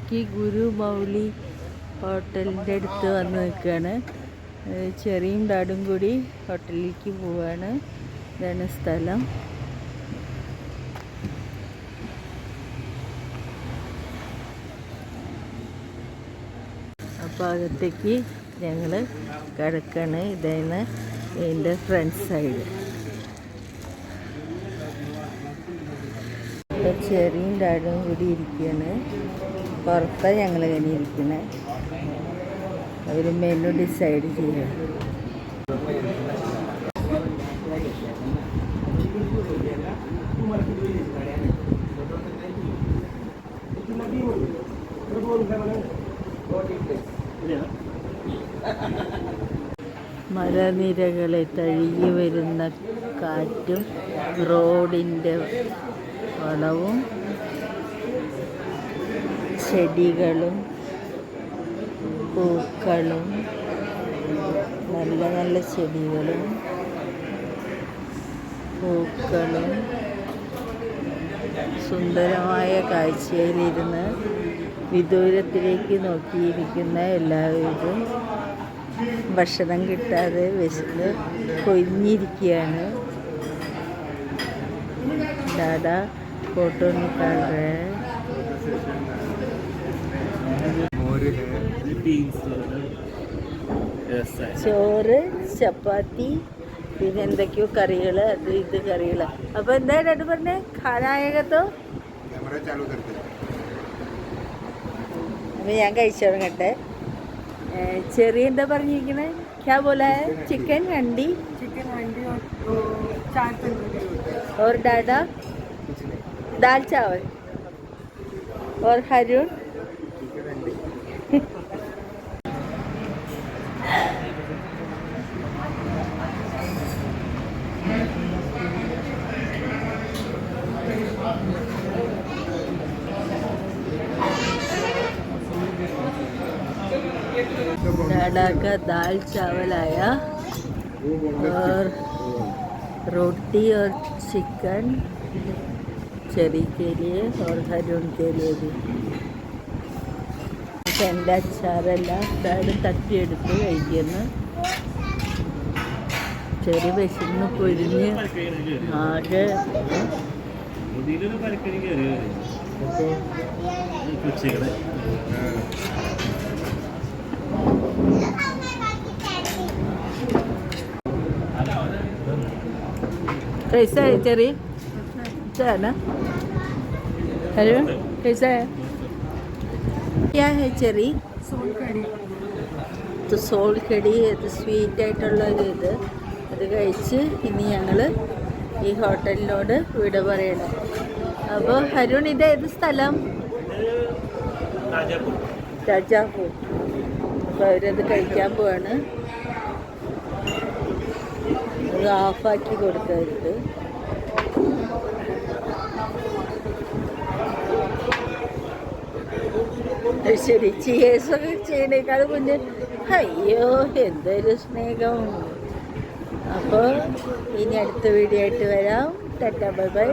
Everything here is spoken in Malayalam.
ഹോട്ടലിലേക്ക് ഗുരു മൗലി ഹോട്ടലിൻ്റെ അടുത്ത് വന്ന് നിൽക്കുകയാണ്. ചെറിയും ഡാഡും കൂടി ഹോട്ടലിലേക്ക് പോവുകയാണ്. ഇതാണ് സ്ഥലം. അപ്പോൾ അകത്തേക്ക് ഞങ്ങൾ കിടക്കാണ്. ഇതാണ് എൻ്റെ ഫ്രണ്ട് സൈഡ്. ഇപ്പോൾ ചെറിയും ഡാഡും കൂടി ഇരിക്കുകയാണ്. പുറത്താണ് ഞങ്ങൾ ഇങ്ങനെ ഇരിക്കുന്നത്. അവർ മെനു ഡിസൈഡ് ചെയ്യുക. മലനിരകളെ തഴുകി വരുന്ന കാറ്റും റോഡിൻ്റെ വളവും ചെടികളും പൂക്കളും നല്ല നല്ല ചെടികളും പൂക്കളും സുന്ദരമായ കാഴ്ചയിലിരുന്ന് വിദൂരത്തിലേക്ക് നോക്കിയിരിക്കുന്ന എല്ലാവരും ഭക്ഷണം കിട്ടാതെ വിശന്ന് കൊഴിഞ്ഞിരിക്കുകയാണ്. ഡാഡാ ഫോട്ടോ നിക്കാൾ रहे हैं. ചോറ്, ചപ്പാത്തി, പിന്നെ എന്തൊക്കെയോ കറികൾ, അത് ഇത് കറികൾ. അപ്പോൾ എന്താ ഡാഡു പറഞ്ഞേ? ഖാനായകത്തോ അപ്പോൾ ഞാൻ കഴിച്ചു തുടങ്ങട്ടെ. ചെറിയ എന്താ പറഞ്ഞിരിക്കണേ? ക്യാ ബോലാ? ചിക്കൻ ഹंडी और डाडा दाल चावल और हरून डाडा का दाल चावल आया और रोटी और चिकन ചെറി के लिए और हरून के लिए भी. എൻ്റെ അച്ചാറെല്ലാം ഡാഡ് തട്ടിയെടുത്ത് കഴിക്കുന്നു. ചെറിയ വിശന്ന് പൊരിഞ്ഞ് ആകെ कैसा है चेरी? अच्छा है ना? हेलो, कैसा है? क्या है चेरी? सोल कड़ी. तो सोल कड़ी ഇത് സ്വീറ്റ് ആയിട്ടുള്ളത്. അത് കഴിച്ച് ഇനി ഞങ്ങൾ ഈ ഹോട്ടലിനോട് വിട പറയണം. അപ്പോൾ ഹരുൺ, ഇത് ഏത് സ്ഥലം? രാജാപൂർ. അപ്പോൾ അവരത് കഴിക്കാൻ പോവാണ്. അത് ഓഫാക്കി കൊടുത്തവർക്ക്. ശരി, ചിയേഴ്സൊക്കെ ചെയ്യുന്നേക്കാൾ മുന്നേ അയ്യോ എന്തൊരു സ്നേഹം. അപ്പോൾ ഇനി അടുത്ത വീഡിയോ ആയിട്ട് വരാം. Tata, bye bye.